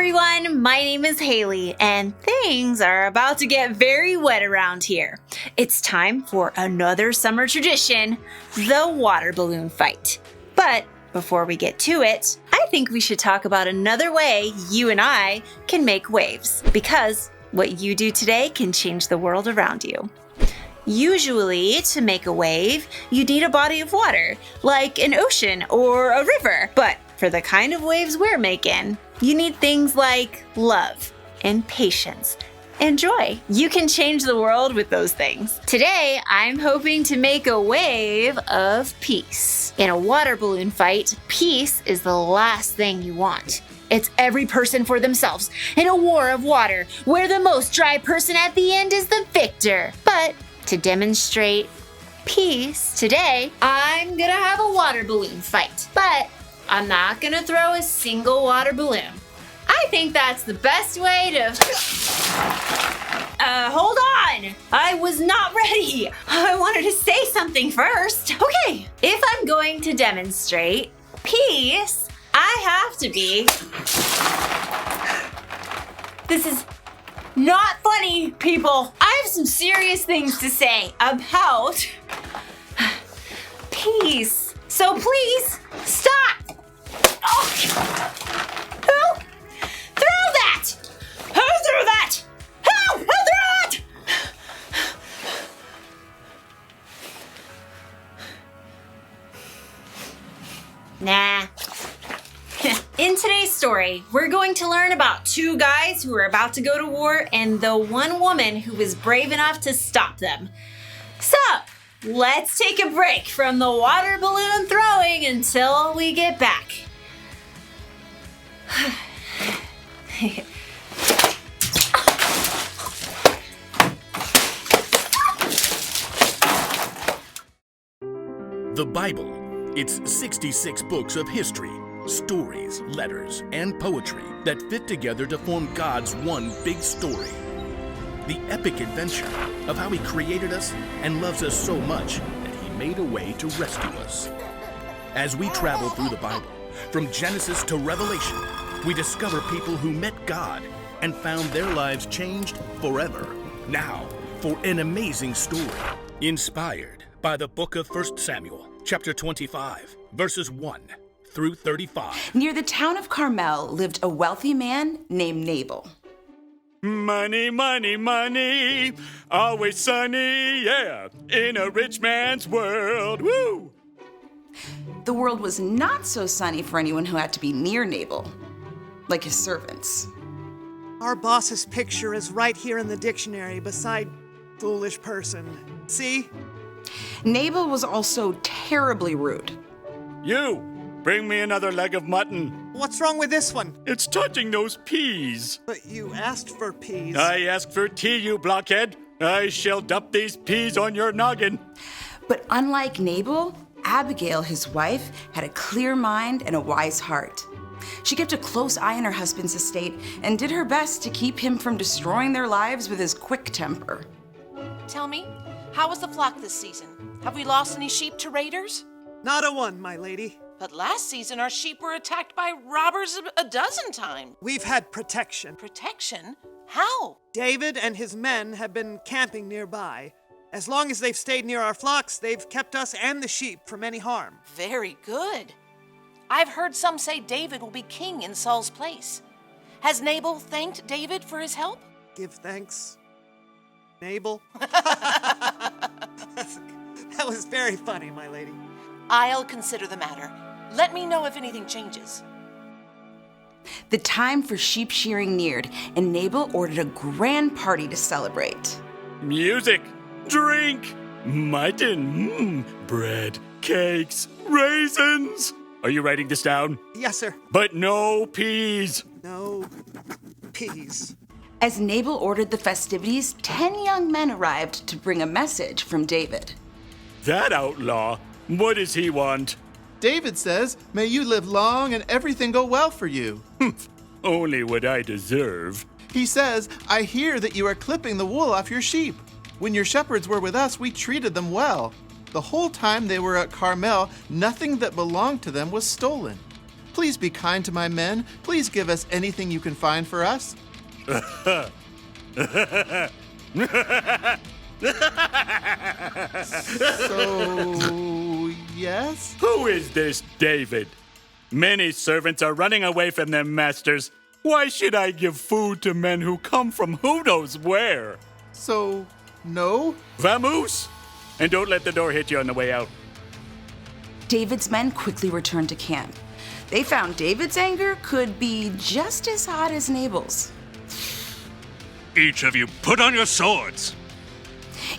everyone, my name is Haley, and things are about to get very wet around here. It's time for another summer tradition, the water balloon fight. But before we get to it, I think we should talk about another way you and I can make waves, because what you do today can change the world around you. Usually, to make a wave, you need a body of water, like an ocean or a river. But for the kind of waves we're making, you need things like love and patience and joy. You can change the world with those things. Today, I'm hoping to make a wave of peace. In a water balloon fight, peace is the last thing you want. It's every person for themselves in a war of water, where the most dry person at the end is the victor. But to demonstrate peace, today, I'm gonna have a water balloon fight. But I'm not gonna throw a single water balloon. I think that's the best way to... hold on! I was not ready! I wanted to say something first. Okay, if I'm going to demonstrate peace, I have to be... This is not funny, people. I have some serious things to say about peace. So please, stop! Oh. Who threw that? Who threw that? Who threw it? Nah. In today's story, we're going to learn about two guys who are about to go to war and the one woman who was brave enough to stop them. So, let's take a break from the water balloon throwing until we get back. The Bible. It's 66 books of history, stories, letters, and poetry that fit together to form God's one big story. The epic adventure of how He created us and loves us so much that He made a way to rescue us. As we travel through the Bible, from Genesis to Revelation, we discover people who met God and found their lives changed forever. Now, for an amazing story, inspired by the book of 1 Samuel, chapter 25, verses 1 through 35. Near the town of Carmel lived a wealthy man named Nabal. Money, money, money, always sunny, yeah, in a rich man's world, woo! The world was not so sunny for anyone who had to be near Nabal, like his servants. Our boss's picture is right here in the dictionary beside foolish person. See? Nabal was also terribly rude. You, bring me another leg of mutton. What's wrong with this one? It's touching those peas. But you asked for peas. I asked for tea, you blockhead. I shall dump these peas on your noggin. But unlike Nabal, Abigail, his wife, had a clear mind and a wise heart. She kept a close eye on her husband's estate and did her best to keep him from destroying their lives with his quick temper. Tell me, how was the flock this season? Have we lost any sheep to raiders? Not a one, my lady. But last season our sheep were attacked by robbers a dozen times. We've had protection. Protection? How? David and his men have been camping nearby. As long as they've stayed near our flocks, they've kept us and the sheep from any harm. Very good. I've heard some say David will be king in Saul's place. Has Nabal thanked David for his help? Give thanks, Nabal. That was very funny, my lady. I'll consider the matter. Let me know if anything changes. The time for sheep shearing neared, and Nabal ordered a grand party to celebrate. Music, drink, mutton, bread, cakes, raisins. Are you writing this down? Yes, sir. But no peas. No peas. As Nabal ordered the festivities, 10 young men arrived to bring a message from David. That outlaw, what does he want? David says, may you live long and everything go well for you. Only what I deserve. He says, I hear that you are clipping the wool off your sheep. When your shepherds were with us, we treated them well. The whole time they were at Carmel, nothing that belonged to them was stolen. Please be kind to my men. Please give us anything you can find for us. So, yes? Who is this David? Many servants are running away from their masters. Why should I give food to men who come from who knows where? So, no? Vamoose! And don't let the door hit you on the way out. David's men quickly returned to camp. They found David's anger could be just as hot as Nabal's. Each of you put on your swords.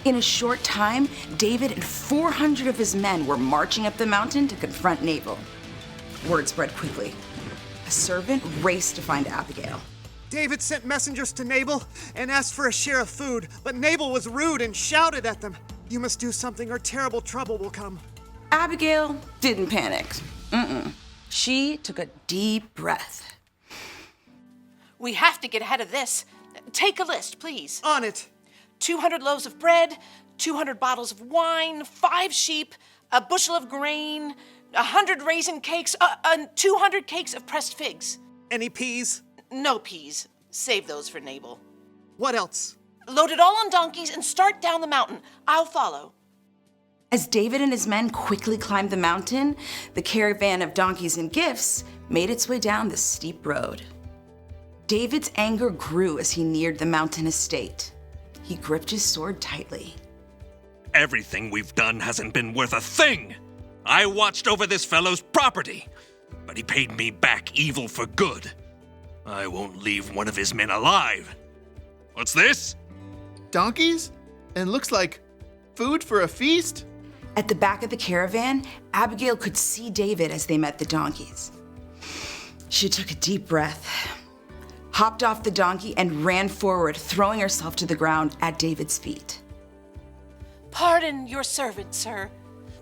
In a short time, David and 400 of his men were marching up the mountain to confront Nabal. Word spread quickly. A servant raced to find Abigail. David sent messengers to Nabal and asked for a share of food, but Nabal was rude and shouted at them. You must do something or terrible trouble will come. Abigail didn't panic. She took a deep breath. We have to get ahead of this. Take a list, please. On it. 200 loaves of bread, 200 bottles of wine, 5 sheep, a bushel of grain, 100 raisin cakes, 200 cakes of pressed figs. Any peas? No peas. Save those for Nabal. What else? Load it all on donkeys and start down the mountain. I'll follow. As David and his men quickly climbed the mountain, the caravan of donkeys and gifts made its way down the steep road. David's anger grew as he neared the mountain estate. He gripped his sword tightly. Everything we've done hasn't been worth a thing. I watched over this fellow's property, but he paid me back evil for good. I won't leave one of his men alive. What's this? Donkeys? And looks like food for a feast? At the back of the caravan, Abigail could see David as they met the donkeys. She took a deep breath, hopped off the donkey, and ran forward, throwing herself to the ground at David's feet. Pardon your servant, sir.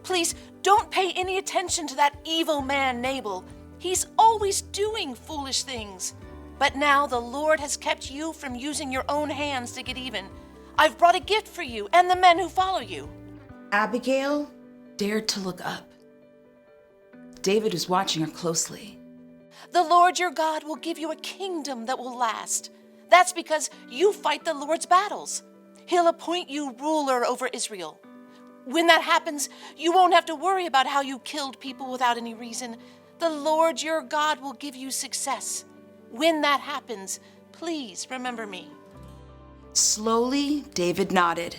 Please don't pay any attention to that evil man, Nabal. He's always doing foolish things. But now the Lord has kept you from using your own hands to get even. I've brought a gift for you and the men who follow you. Abigail dared to look up. David was watching her closely. The Lord your God will give you a kingdom that will last. That's because you fight the Lord's battles. He'll appoint you ruler over Israel. When that happens, you won't have to worry about how you killed people without any reason. The Lord your God will give you success. When that happens, please remember me. Slowly, David nodded.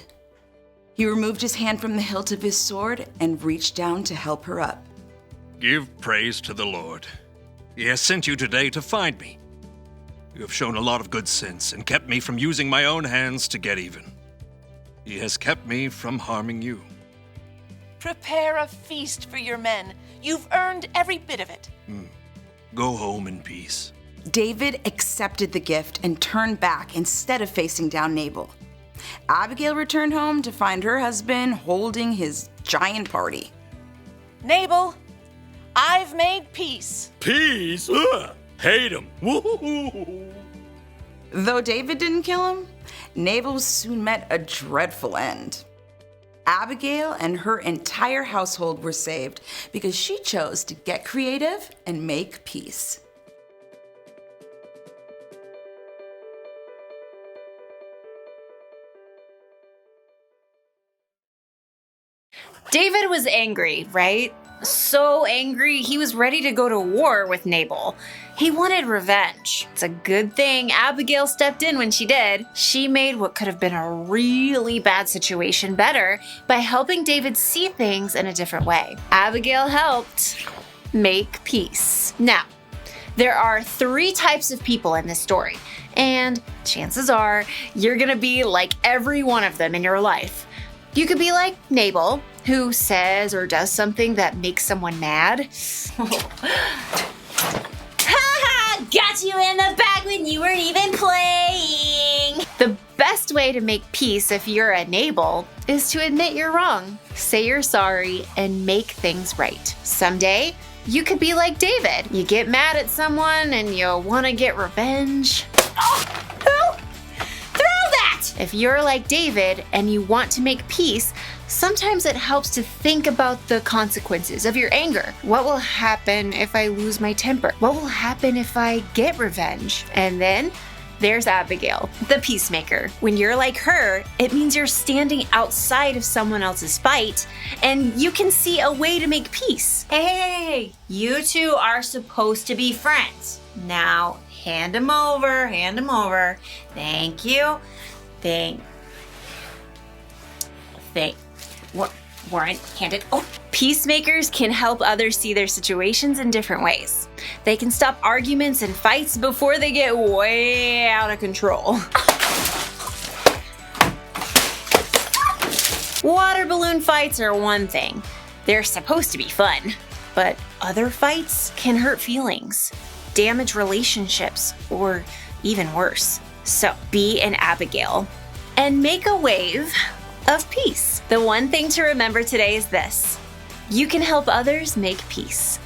He removed his hand from the hilt of his sword and reached down to help her up. Give praise to the Lord. He has sent you today to find me. You have shown a lot of good sense and kept me from using my own hands to get even. He has kept me from harming you. Prepare a feast for your men. You've earned every bit of it. Go home in peace. David accepted the gift and turned back instead of facing down Nabal. Abigail returned home to find her husband holding his giant party. Nabal, I've made peace. Peace? Ugh, hate him. Woo-hoo-hoo. Though David didn't kill him, Nabal soon met a dreadful end. Abigail and her entire household were saved because she chose to get creative and make peace. David was angry, right? So angry, he was ready to go to war with Nabal. He wanted revenge. It's a good thing Abigail stepped in when she did. She made what could have been a really bad situation better by helping David see things in a different way. Abigail helped make peace. Now, there are 3 types of people in this story, and chances are you're gonna be like every one of them in your life. You could be like Nabal, who says or does something that makes someone mad. Ha! Got you in the bag when you weren't even playing! The best way to make peace if you're a Nabal is to admit you're wrong, say you're sorry, and make things right. Someday, you could be like David. You get mad at someone and you want to get revenge. Oh, who? Throw that! If you're like David and you want to make peace, Sometimes it helps to think about the consequences of your anger. What will happen if I lose my temper? What will happen if I get revenge? And then there's Abigail, the peacemaker. When you're like her, it means you're standing outside of someone else's fight and you can see a way to make peace. Hey, you two are supposed to be friends. Now, hand him over. Thank you. Warren, hand it. Oh, peacemakers can help others see their situations in different ways. They can stop arguments and fights before they get way out of control. Water balloon fights are one thing. They're supposed to be fun. But other fights can hurt feelings, damage relationships, or even worse. So be an Abigail and make a wave of peace. The one thing to remember today is this: you can help others make peace.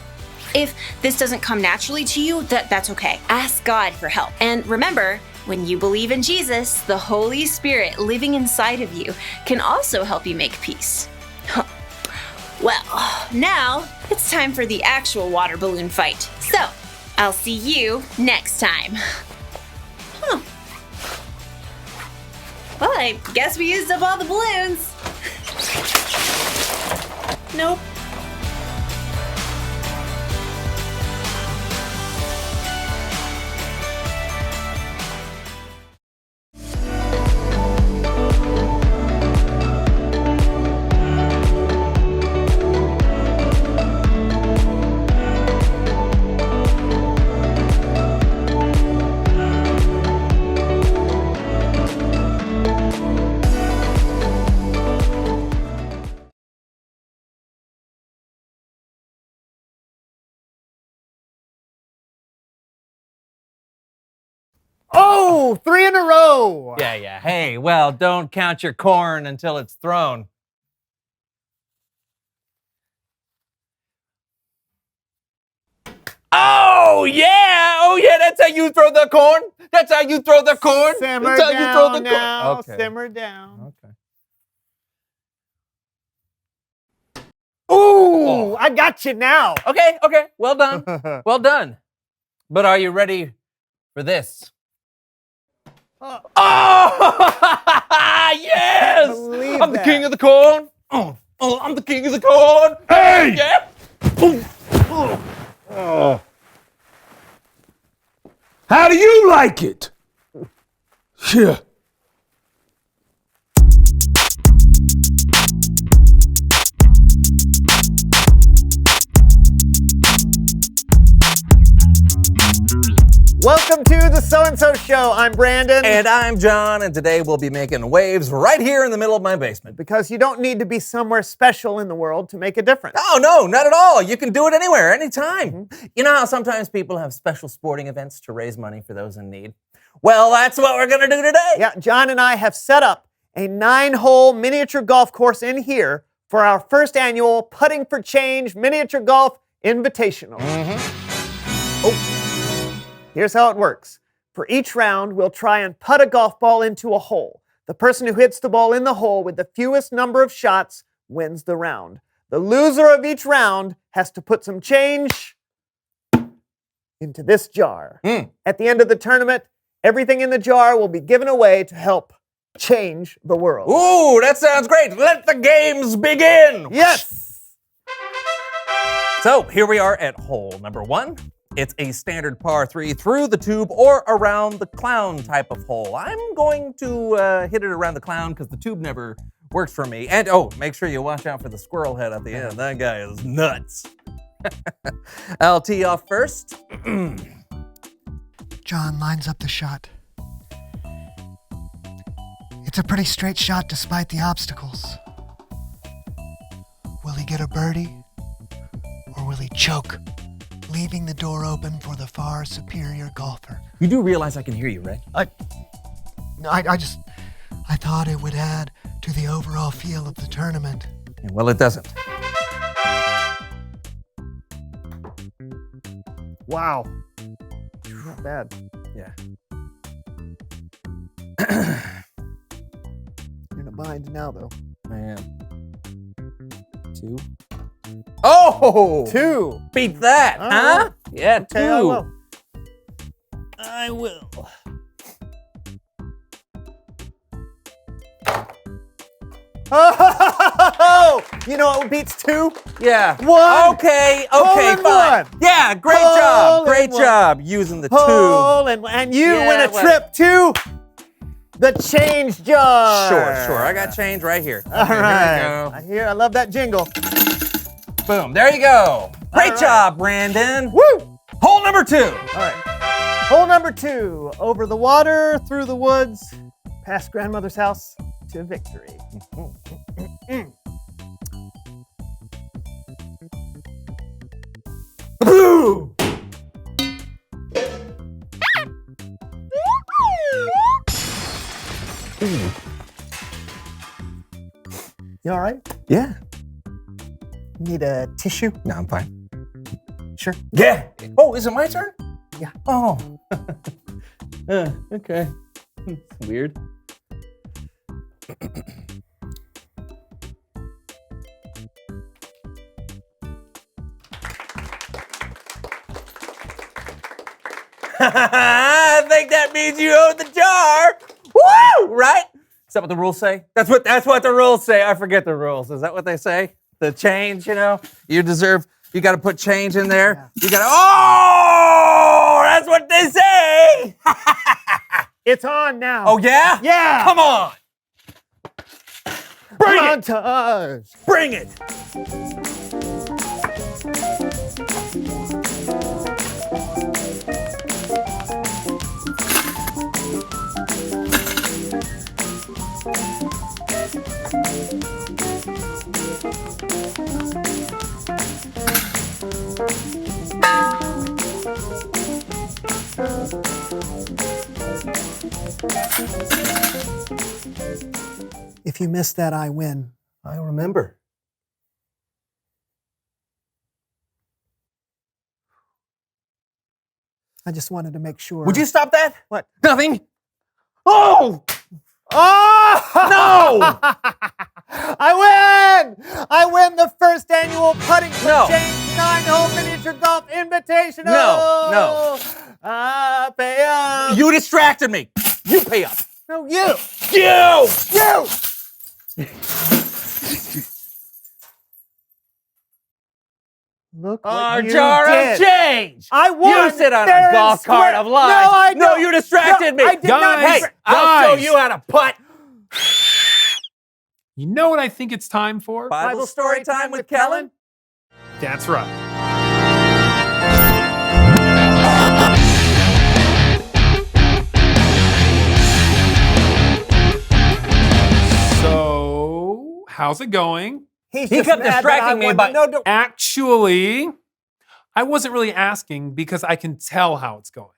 If this doesn't come naturally to you, that's okay. Ask God for help. And remember, when you believe in Jesus, the Holy Spirit living inside of you can also help you make peace. Well, now it's time for the actual water balloon fight. So, I'll see you next time. Well, I guess we used up all the balloons. Nope. Oh, 3 in a row. Yeah. Hey, well, don't count your corn until it's thrown. Oh, yeah, that's how you throw the corn. That's how you throw the corn. Simmer that's how down you throw the now. corn. Okay. Simmer down. Okay. Ooh, I got you now. Okay. Well done. Well done. But are you ready for this? Oh, yes! I'm the king of the corn. Oh, I'm the king of the corn. Hey! Yeah. How do you like it? Yeah. Welcome to the So-and-So Show. I'm Brandon. And I'm John, and today we'll be making waves right here in the middle of my basement. Because you don't need to be somewhere special in the world to make a difference. Oh, no, not at all. You can do it anywhere, anytime. Mm-hmm. You know how sometimes people have special sporting events to raise money for those in need? Well, that's what we're going to do today. Yeah, John and I have set up a 9-hole miniature golf course in here for our first annual Putting for Change Miniature Golf Invitational. Mm-hmm. Oh. Here's how it works. For each round, we'll try and putt a golf ball into a hole. The person who hits the ball in the hole with the fewest number of shots wins the round. The loser of each round has to put some change into this jar. At the end of the tournament, everything in the jar will be given away to help change the world. Ooh, that sounds great. Let the games begin. Yes. So here we are at hole number 1. It's a standard par 3 through the tube or around the clown type of hole. I'm going to hit it around the clown because the tube never worked for me. And make sure you watch out for the squirrel head at the end. That guy is nuts. I'll tee off first. John lines up the shot. It's a pretty straight shot despite the obstacles. Will he get a birdie? Or will he choke, leaving the door open for the far superior golfer? You do realize I can hear you, right? I thought it would add to the overall feel of the tournament. Yeah, well, it doesn't. Wow. Not bad. Yeah. You're in a bind now, though. Man. 2. Oh! 2. Beat that, All huh? right. Yeah, 2. Okay, I will. I will. Oh! You know what beats 2? Yeah. 1. Okay, Hole in fine. 1. Yeah, great Hole job. in Great 1. job using the 2. Hole in 1. And you Yeah, win a well- trip to the change jar. Sure. I got change right here. All Okay, right. Here I love that jingle. we go. Boom. There you go. Great right. job, Brandon. Woo! Hole number 2. All right. Hole number 2. Over the water, through the woods, past grandmother's house to victory. Boo! You all right? Yeah. Need a tissue? No, I'm fine. Sure. Yeah. Oh, is it my turn? Yeah. Oh. Okay. It's weird. I think that means you own the jar. Woo! Right? Is that what the rules say? That's what the rules say. I forget the rules. Is that what they say? The change, you know? You got to put change in there. You got to, oh, that's what they say. It's on now. Oh, yeah? Yeah. Come on. Bring it. Montage. Bring it. If you miss that, I win. I remember. I just wanted to make sure. Would you stop that? What? Nothing. Oh! Oh! No! I win! I win the first annual Putting for No. Change 9-hole miniature golf invitational. No. Pay up. You distracted me. You pay up. No, you. You! Look what Our you jar did. of change. I won. You sit on fair a and golf cart square. of life. No, I No, don't. you distracted me. I did not. Guys, Hey, I'll show Guys. you how to putt. You know what I think it's time for? Bible story time with Kellen. That's right. So, how's it going? He kept distracting me by- Actually, I wasn't really asking because I can tell how it's going.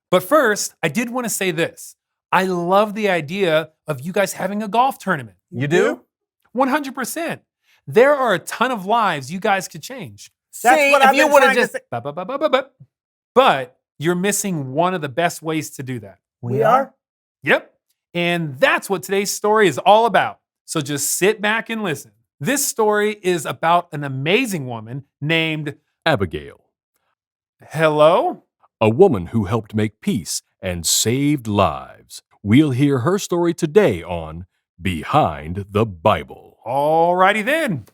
But first, I did want to say this. I love the idea of you guys having a golf tournament. You do? 100%. There are a ton of lives you guys could change. That's See, what if I've you been would've trying to just- say. But you're missing one of the best ways to do that. We are? Yep. And that's what today's story is all about. So just sit back and listen. This story is about an amazing woman named Abigail, Hello? a woman who helped make peace and saved lives. We'll hear her story today on Behind the Bible. Alrighty then.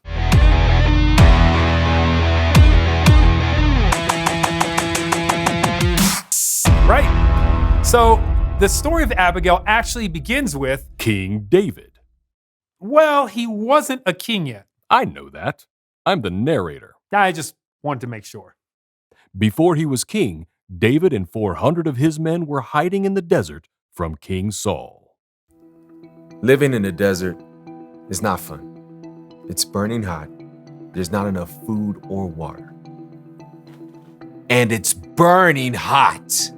Right. So the story of Abigail actually begins with, King David. well, he wasn't a king yet. I know that. I'm the narrator. I just wanted to make sure. Before he was king, David and 400 of his men were hiding in the desert from King Saul. Living in the desert is not fun. It's burning hot. There's not enough food or water. And it's burning hot.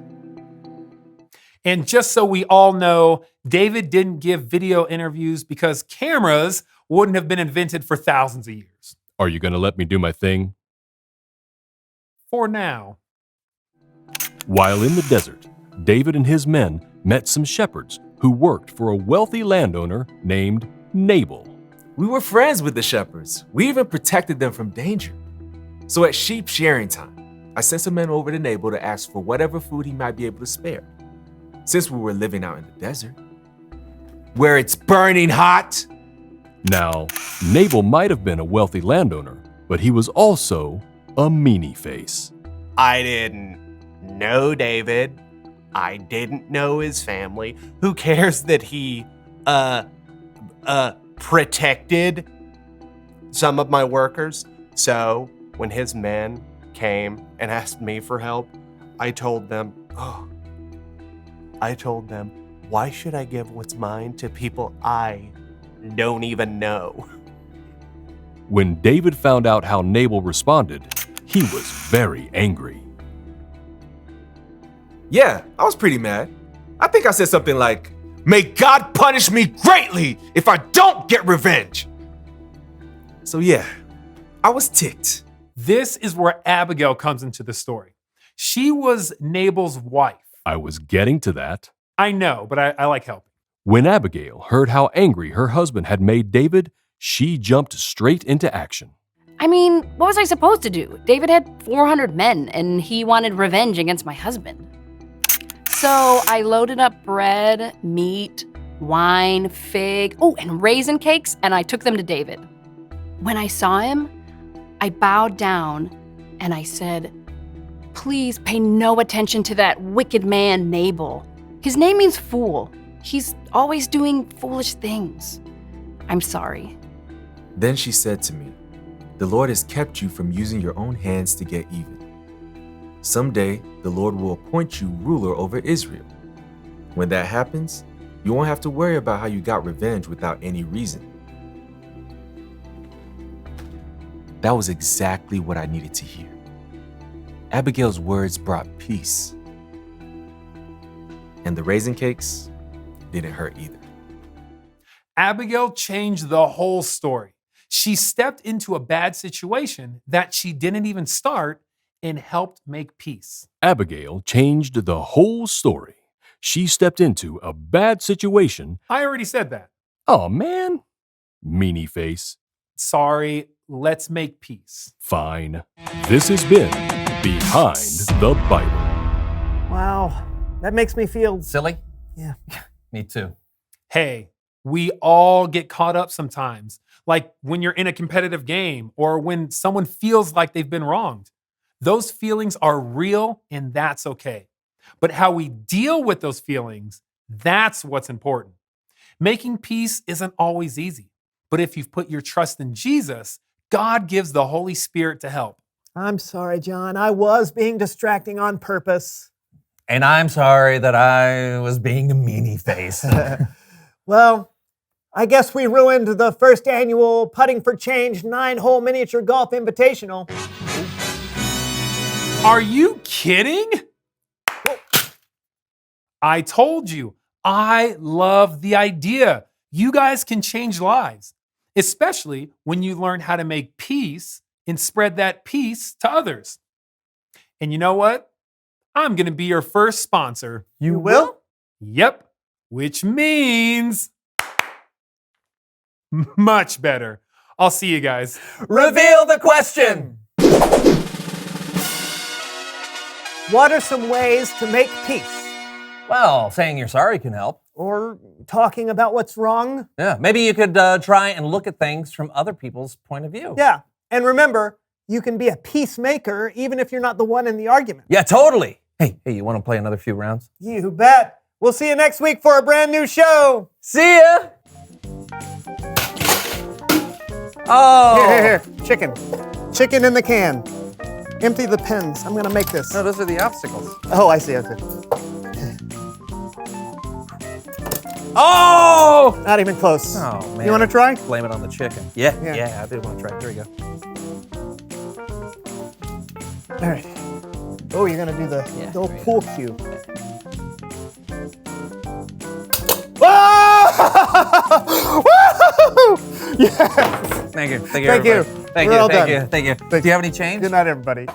And just so we all know, David didn't give video interviews because cameras wouldn't have been invented for thousands of years. Are you going to let me do my thing? For now. While in the desert, David and his men met some shepherds who worked for a wealthy landowner named Nabal. We were friends with the shepherds. We even protected them from danger. So at sheep shearing time, I sent some men over to Nabal to ask for whatever food he might be able to spare. Since we were living out in the desert, where it's burning hot. Now, Nabal might have been a wealthy landowner, but he was also a meanie face. I didn't know David. I didn't know his family. Who cares that he, protected some of my workers? So when his men came and asked me for help, I told them, why should I give what's mine to people I don't even know? When David found out how Nabal responded, he was very angry. Yeah, I was pretty mad. I think I said something like, "May God punish me greatly if I don't get revenge." So yeah, I was ticked. This is where Abigail comes into the story. She was Nabal's wife. I was getting to that. I know, but I like helping. When Abigail heard how angry her husband had made David, she jumped straight into action. I mean, what was I supposed to do? David had 400 men, and he wanted revenge against my husband. So I loaded up bread, meat, wine, fig, and raisin cakes, and I took them to David. When I saw him, I bowed down and I said, "Please pay no attention to that wicked man, Nabal. His name means fool. He's always doing foolish things. I'm sorry." Then she said to me, "The Lord has kept you from using your own hands to get even. Someday, the Lord will appoint you ruler over Israel. When that happens, you won't have to worry about how you got revenge without any reason." That was exactly what I needed to hear. Abigail's words brought peace. And the raisin cakes didn't hurt either. Abigail changed the whole story. She stepped into a bad situation that she didn't even start and helped make peace. Abigail changed the whole story. She stepped into a bad situation. I already said that. Oh, man. Meanie face. Sorry, let's make peace. Fine. This has been Behind the Bible. Wow, that makes me feel silly. Yeah. Me too. Hey, we all get caught up sometimes, like when you're in a competitive game or when someone feels like they've been wronged. Those feelings are real and that's okay. But how we deal with those feelings, that's what's important. Making peace isn't always easy, but if you've put your trust in Jesus, God gives the Holy Spirit to help. I'm sorry, John. I was being distracting on purpose. And I'm sorry that I was being a meanie face. Well, I guess we ruined the first annual Putting for Change 9-hole miniature golf invitational. Are you kidding? I told you, I love the idea. You guys can change lives, especially when you learn how to make peace and spread that peace to others. And you know what? I'm going to be your first sponsor. You will? Yep, which means much better. I'll see you guys. Reveal the question. What are some ways to make peace? Well, saying you're sorry can help. Or talking about what's wrong? Yeah, maybe you could try and look at things from other people's point of view. Yeah, and remember, you can be a peacemaker even if you're not the one in the argument. Yeah, totally. Hey, you want to play another few rounds? You bet. We'll see you next week for a brand new show. See ya! Oh! Here. Chicken. Chicken in the can. Empty the pens. I'm gonna make this. No, those are the obstacles. Oh, I see. Okay. Oh! Not even close. Oh, man. You want to try? Blame it on the chicken. Yeah, I do want to try. Here we go. All right. Oh, you're gonna do the old pool cue. Whoa! Woo! Yes! Thank you. Thank you. Thank you. Do you have any change? Good night, everybody.